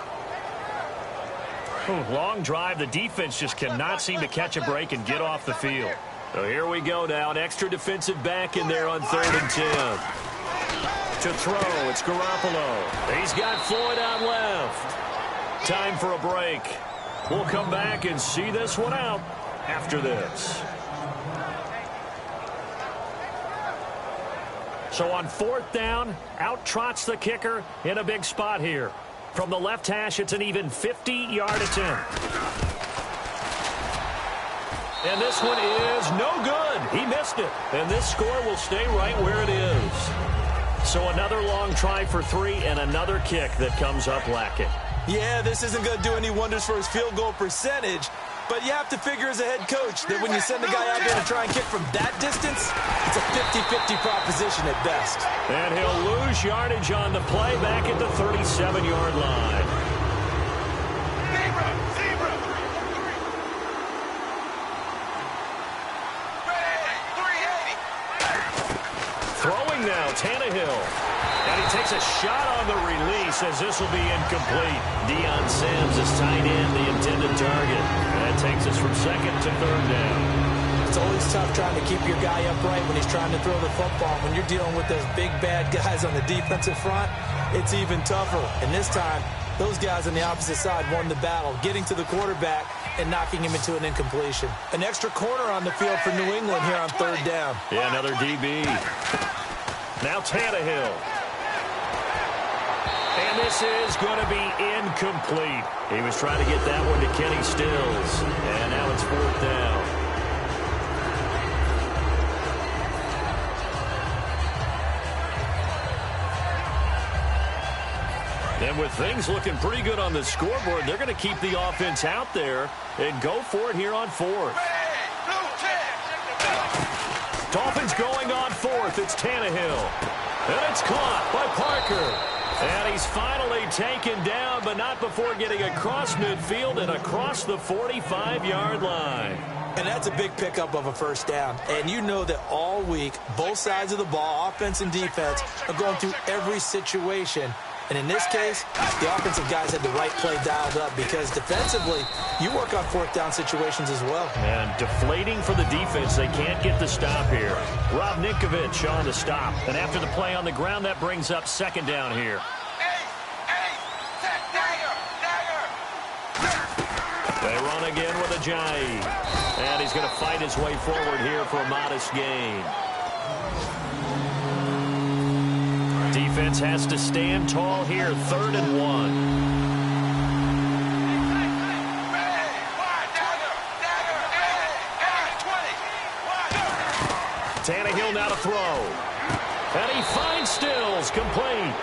Long drive. The defense just cannot seem to catch a break and get off the field. So here we go now. An extra defensive back in there on 3rd and 10. To throw, it's Garoppolo. He's got Floyd out left. Time for a break. We'll come back and see this one out after this. So on 4th down, out trots the kicker in a big spot here. From the left hash, it's an even 50-yard attempt. And this one is no good. He missed it. And this score will stay right where it is. So another long try for 3 and another kick that comes up lacking. Yeah, this isn't going to do any wonders for his field goal percentage, but you have to figure as a head coach that when you send a guy out there to try and kick from that distance, it's a 50-50 proposition at best. And he'll lose yardage on the play back at the 37-yard line. Zebra. Throwing now, Tannehill. And he takes a shot on the release as this will be incomplete. Deion Sanders is tight end, the intended target. And that takes us from 2nd to 3rd down. It's always tough trying to keep your guy upright when he's trying to throw the football. When you're dealing with those big, bad guys on the defensive front, it's even tougher. And this time, those guys on the opposite side won the battle, getting to the quarterback and knocking him into an incompletion. An extra corner on the field for New England here on 3rd down. Yeah, another DB. Now Tannehill. And this is going to be incomplete. He was trying to get that one to Kenny Stills. And now it's 4th down. And with things looking pretty good on the scoreboard, they're going to keep the offense out there and go for it here on 4th. Dolphins going on 4th. It's Tannehill. And it's caught by Parker. And he's finally taken down, but not before getting across midfield and across the 45-yard line. And that's a big pickup of a first down. And you know that all week, both sides of the ball, offense and defense, are going through every situation. And in this case, the offensive guys had the right play dialed up because defensively, you work on fourth down situations as well. And deflating for the defense. They can't get the stop here. Rob Ninkovich on the stop. And after the play on the ground, that brings up second down here. They run again with Ajayi. And he's going to fight his way forward here for a modest gain. Defense has to stand tall here, 3rd and 1. Tannehill now to throw. And he finds Stills, complete.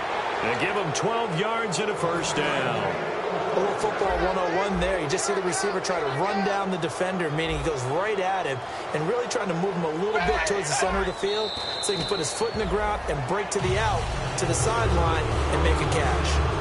They give him 12 yards and a first down. A little football 101 there. You just see the receiver try to run down the defender, meaning he goes right at him and really trying to move him a little bit towards the center of the field so he can put his foot in the ground and break to the out, to the sideline, and make a catch.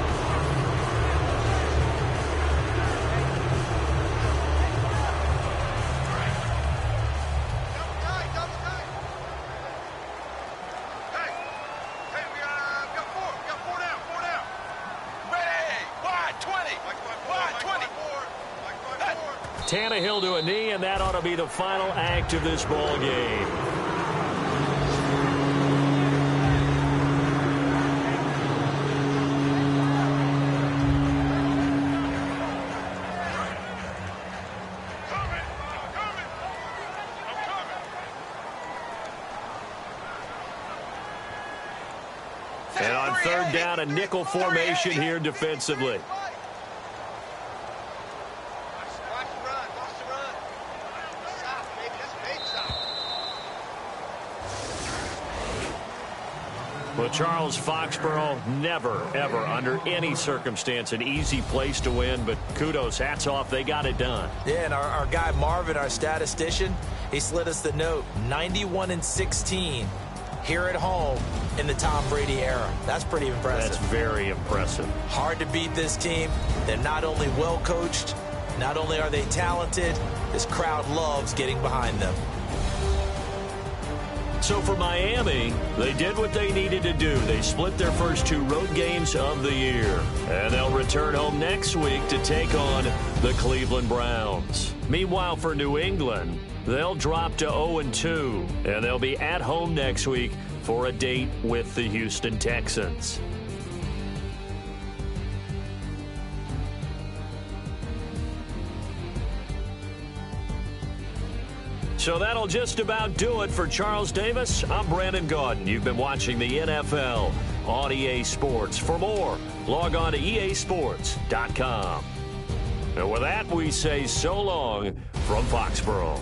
Tannehill to a knee, and that ought to be the final act of this ball game. And on 3rd down, a nickel formation here defensively. Well, Charles, Foxborough, never, ever, under any circumstance, an easy place to win, but kudos, hats off, they got it done. Yeah, and our guy Marvin, our statistician, he slid us the note, 91-16 here at home in the Tom Brady era. That's pretty impressive. That's very impressive. Hard to beat this team. They're not only well coached, not only are they talented, this crowd loves getting behind them. So for Miami, they did what they needed to do. They split their first 2 road games of the year. And they'll return home next week to take on the Cleveland Browns. Meanwhile, for New England, they'll drop to 0-2. And they'll be at home next week for a date with the Houston Texans. So that'll just about do it for Charles Davis. I'm Brandon Gaudin. You've been watching the NFL on EA Sports. For more, log on to easports.com. And with that, we say so long from Foxborough.